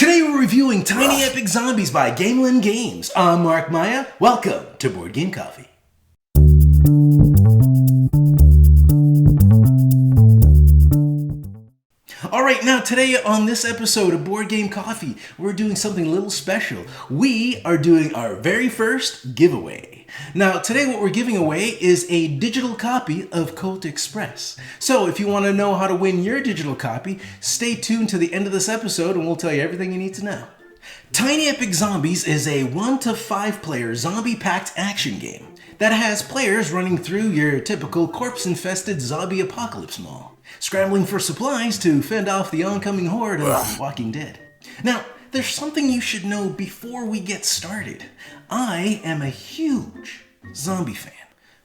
Today we're reviewing Tiny Epic Zombies by Gamelyn Games. I'm Mark Maya. Welcome to Board Game Coffee. Alright, now today on this episode of Board Game Coffee, we're doing something a little special. We are doing our very first giveaway. Now, today what we're giving away is a digital copy of Colt Express. So, if you want to know how to win your digital copy, stay tuned to the end of this episode and we'll tell you everything you need to know. Tiny Epic Zombies is a 1 to 5 player zombie-packed action game that has players running through your typical corpse-infested zombie apocalypse mall, scrambling for supplies to fend off the oncoming horde of Walking Dead. Now, there's something you should know before we get started. I am a huge zombie fan.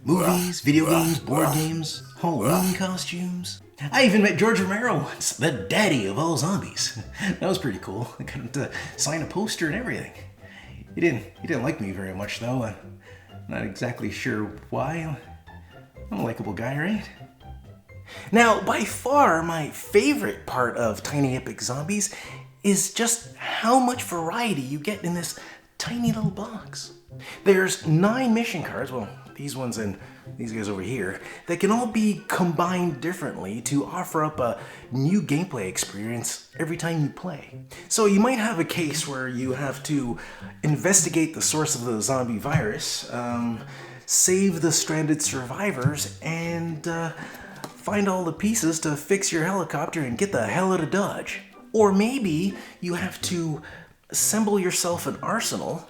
Movies, video games, board games, Halloween costumes. I even met George Romero once, the daddy of all zombies. That was pretty cool. I got him to sign a poster and everything. He didn't like me very much though. I'm not exactly sure why. I'm a likable guy, right? Now, by far my favorite part of Tiny Epic Zombies is just how much variety you get in this tiny little box. There's 9 mission cards, well, these ones and these guys over here, that can all be combined differently to offer up a new gameplay experience every time you play. So you might have a case where you have to investigate the source of the zombie virus, save the stranded survivors, and find all the pieces to fix your helicopter and get the hell out of Dodge. Or maybe you have to assemble yourself an arsenal,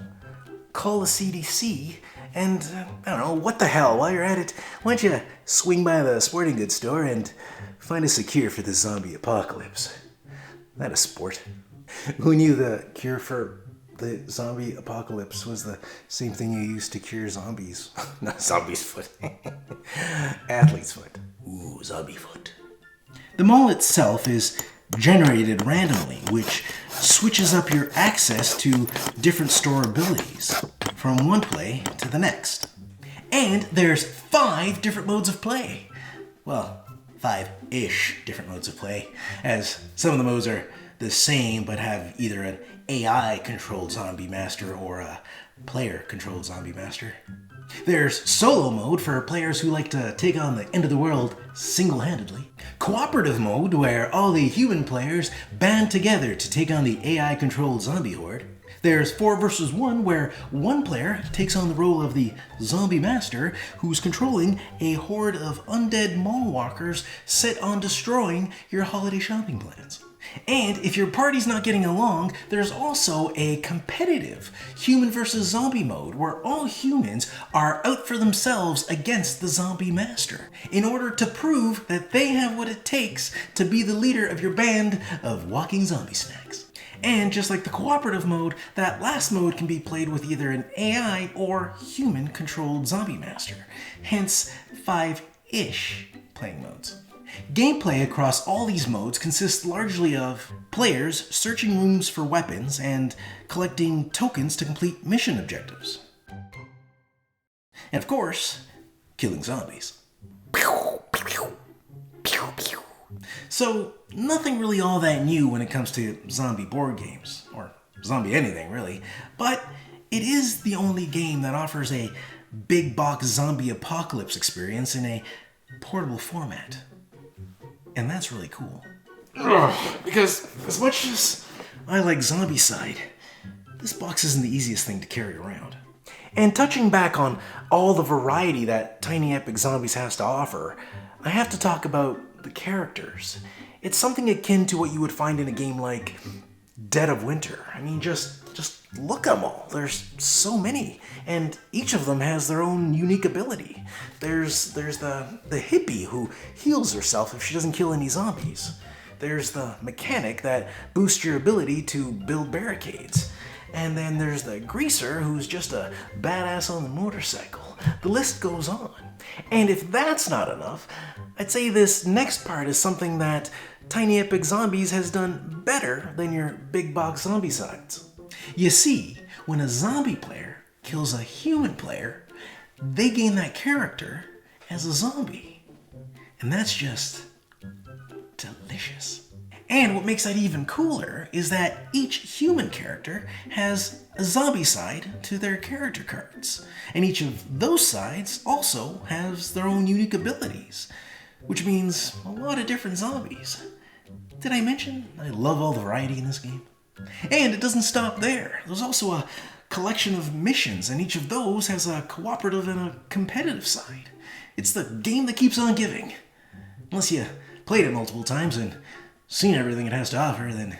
call the CDC, and, I don't know, what the hell, while you're at it, why don't you swing by the sporting goods store and find a cure for the zombie apocalypse? That a sport. Who knew the cure for the zombie apocalypse was the same thing you used to cure zombies? Not zombie's foot. Athlete's foot. Ooh, zombie foot. The mall itself is generated randomly, which switches up your access to different store abilities from one play to the next. And there's 5 different modes of play. Well, 5-ish different modes of play, as some of the modes are the same but have either an AI-controlled zombie master or a player-controlled zombie master. There's solo mode for players who like to take on the end of the world single-handedly. Cooperative mode, where all the human players band together to take on the AI-controlled zombie horde. There's 4 versus 1, where one player takes on the role of the zombie master who's controlling a horde of undead mall walkers set on destroying your holiday shopping plans. And if your party's not getting along, there's also a competitive human versus zombie mode where all humans are out for themselves against the zombie master in order to prove that they have what it takes to be the leader of your band of walking zombie snacks. And just like the cooperative mode, that last mode can be played with either an AI or human-controlled zombie master, hence 5-ish playing modes. Gameplay across all these modes consists largely of players searching rooms for weapons and collecting tokens to complete mission objectives. And of course, killing zombies. So, nothing really all that new when it comes to zombie board games, or zombie anything really, but it is the only game that offers a big box zombie apocalypse experience in a portable format. And that's really cool. Because as much as I like Zombicide, this box isn't the easiest thing to carry around. And touching back on all the variety that Tiny Epic Zombies has to offer, I have to talk about the characters. It's something akin to what you would find in a game like Dead of Winter. I mean, just look at them all. There's so many, and each of them has their own unique ability. There's the hippie who heals herself if she doesn't kill any zombies. There's the mechanic that boosts your ability to build barricades. And then there's the greaser who's just a badass on the motorcycle. The list goes on. And if that's not enough, I'd say this next part is something that Tiny Epic Zombies has done better than your big box Zombicides. You see, when a zombie player kills a human player, they gain that character as a zombie. And that's just delicious. And what makes that even cooler is that each human character has a zombie side to their character cards. And each of those sides also has their own unique abilities, which means a lot of different zombies. Did I mention I love all the variety in this game? And it doesn't stop there. There's also a collection of missions, and each of those has a cooperative and a competitive side. It's the game that keeps on giving. Unless you played it multiple times and seen everything it has to offer, then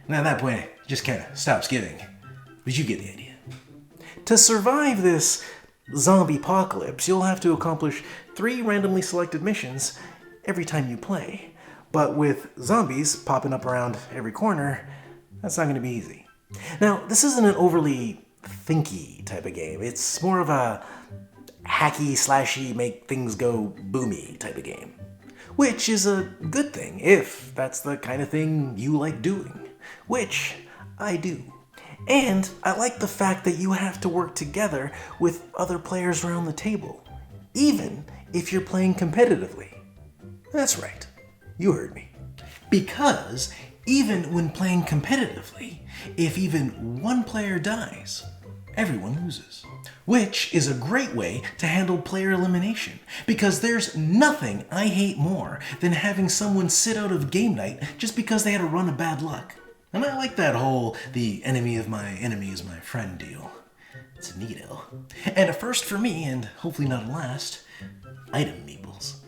at that point it just kind of stops giving. But you get the idea. To survive this zombie apocalypse, you'll have to accomplish 3 randomly selected missions every time you play. But with zombies popping up around every corner, that's not going to be easy. Now, this isn't an overly thinky type of game. It's more of a hacky, slashy, make things go boomy type of game. Which is a good thing if that's the kind of thing you like doing. Which I do. And I like the fact that you have to work together with other players around the table, even if you're playing competitively. That's right, you heard me. Because even when playing competitively, if even one player dies, everyone loses. Which is a great way to handle player elimination, because there's nothing I hate more than having someone sit out of game night just because they had a run of bad luck. And I like that whole the enemy of my enemy is my friend deal. It's neato. And a first for me, and hopefully not a last, item meeples.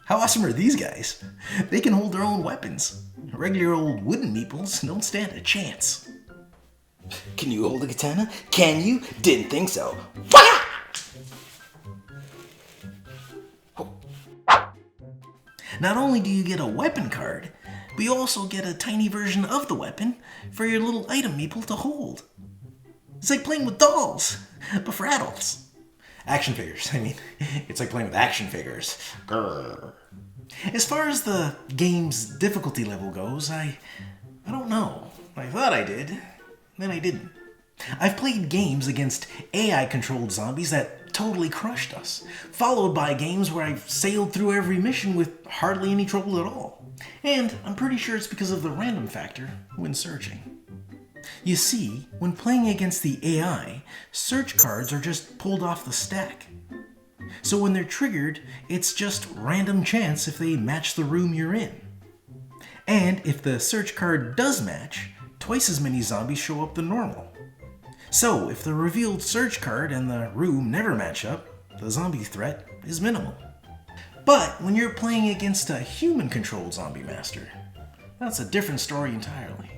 How awesome are these guys? They can hold their own weapons. Regular old wooden meeples don't stand a chance. Can you hold a katana? Can you? Didn't think so. Wah! Not only do you get a weapon card, but you also get a tiny version of the weapon for your little item meeple to hold. It's like playing with dolls, but for adults. Action figures, I mean. It's like playing with action figures. Grr. As far as the game's difficulty level goes, I don't know. I thought I did, then I didn't. I've played games against AI-controlled zombies that totally crushed us, followed by games where I've sailed through every mission with hardly any trouble at all. And I'm pretty sure it's because of the random factor when searching. You see, when playing against the AI, search cards are just pulled off the stack. So when they're triggered, it's just random chance if they match the room you're in. And if the search card does match, twice as many zombies show up than normal. So if the revealed search card and the room never match up, the zombie threat is minimal. But when you're playing against a human-controlled zombie master, that's a different story entirely.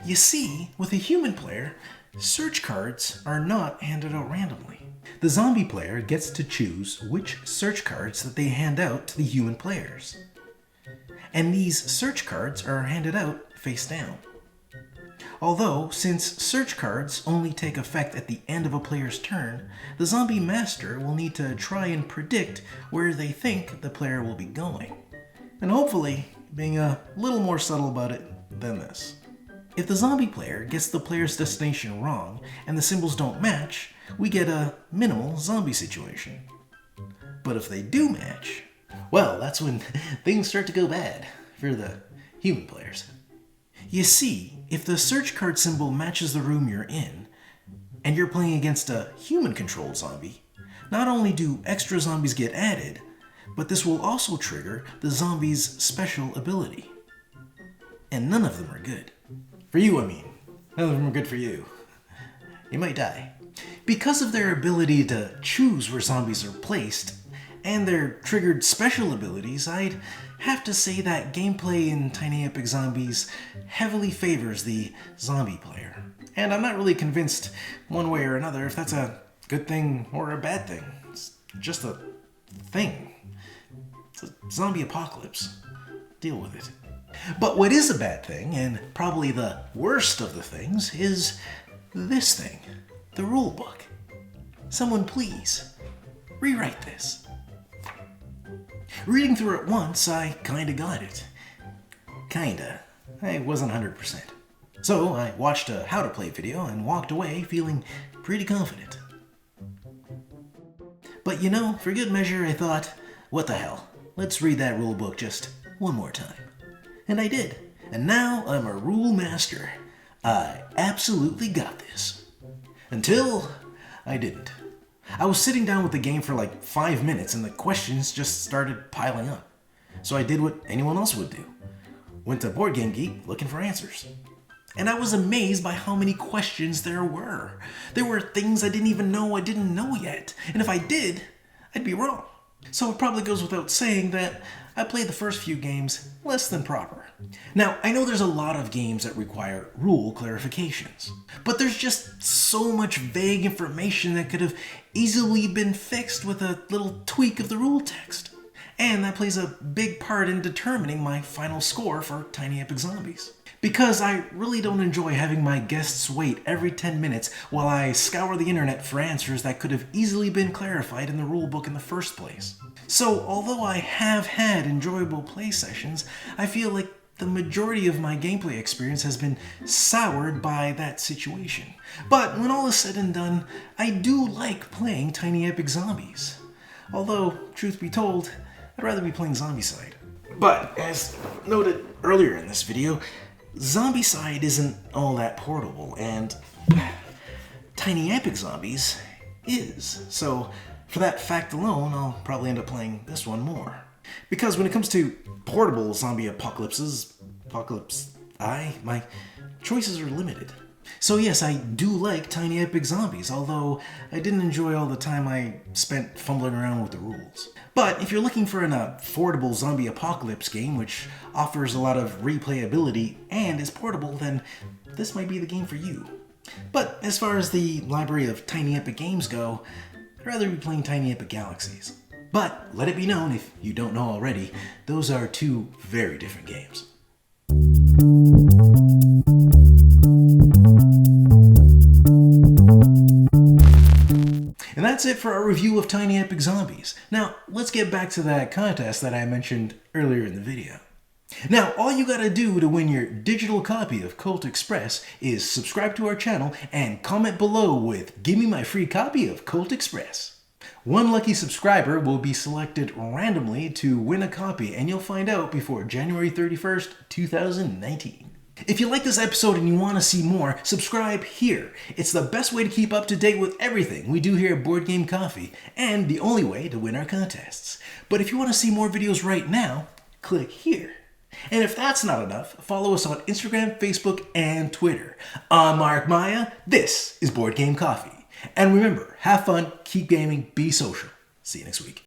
You see, with a human player, search cards are not handed out randomly. The zombie player gets to choose which search cards that they hand out to the human players. And these search cards are handed out face down. Although, since search cards only take effect at the end of a player's turn, the zombie master will need to try and predict where they think the player will be going. And hopefully, being a little more subtle about it than this. If the zombie player gets the player's destination wrong and the symbols don't match, we get a minimal zombie situation. But if they do match, well, that's when things start to go bad for the human players. You see, if the search card symbol matches the room you're in, and you're playing against a human-controlled zombie, not only do extra zombies get added, but this will also trigger the zombie's special ability. And none of them are good. For you, I mean. None of them are good for you. You might die. Because of their ability to choose where zombies are placed, and their triggered special abilities, I'd have to say that gameplay in Tiny Epic Zombies heavily favors the zombie player. And I'm not really convinced one way or another if that's a good thing or a bad thing. It's just a thing. It's a zombie apocalypse. Deal with it. But what is a bad thing, and probably the worst of the things, is this thing, the rulebook. Someone please, rewrite this. Reading through it once, I kinda got it. Kinda. I wasn't 100%. So I watched a how to play video and walked away feeling pretty confident. But you know, for good measure, I thought, what the hell, let's read that rulebook just one more time. And I did. and now I'm a rule master. I absolutely got this. Until I didn't. I was sitting down with the game for like 5 minutes and the questions just started piling up. So I did what anyone else would do. Went to Board Game Geek looking for answers. And I was amazed by how many questions there were. There were things I didn't even know I didn't know yet. And if I did, I'd be wrong. So it probably goes without saying that I played the first few games less than proper. Now, I know there's a lot of games that require rule clarifications, but there's just so much vague information that could have easily been fixed with a little tweak of the rule text. And that plays a big part in determining my final score for Tiny Epic Zombies. Because I really don't enjoy having my guests wait every 10 minutes while I scour the internet for answers that could have easily been clarified in the rulebook in the first place. So, although I have had enjoyable play sessions, I feel like the majority of my gameplay experience has been soured by that situation. But when all is said and done, I do like playing Tiny Epic Zombies. Although, truth be told, I'd rather be playing Zombicide. But, as noted earlier in this video, Zombicide isn't all that portable, and Tiny Epic Zombies is. So, for that fact alone, I'll probably end up playing this one more. Because when it comes to portable zombie my choices are limited. So yes, I do like Tiny Epic Zombies, although I didn't enjoy all the time I spent fumbling around with the rules. But if you're looking for an affordable zombie apocalypse game which offers a lot of replayability and is portable, then this might be the game for you. But as far as the library of Tiny Epic games go, I'd rather be playing Tiny Epic Galaxies. But let it be known, if you don't know already, those are two very different games. And that's it for our review of Tiny Epic Zombies. Now, let's get back to that contest that I mentioned earlier in the video. Now, all you gotta do to win your digital copy of Cult Express is subscribe to our channel and comment below with "Give me my free copy of Cult Express." One lucky subscriber will be selected randomly to win a copy, and you'll find out before January 31st, 2019. If you like this episode and you want to see more, subscribe here. It's the best way to keep up to date with everything we do here at Board Game Coffee, and the only way to win our contests. But if you want to see more videos right now, click here. And if that's not enough, follow us on Instagram, Facebook, and Twitter. I'm Mark Maya. This is Board Game Coffee. And remember, have fun, keep gaming, be social. See you next week.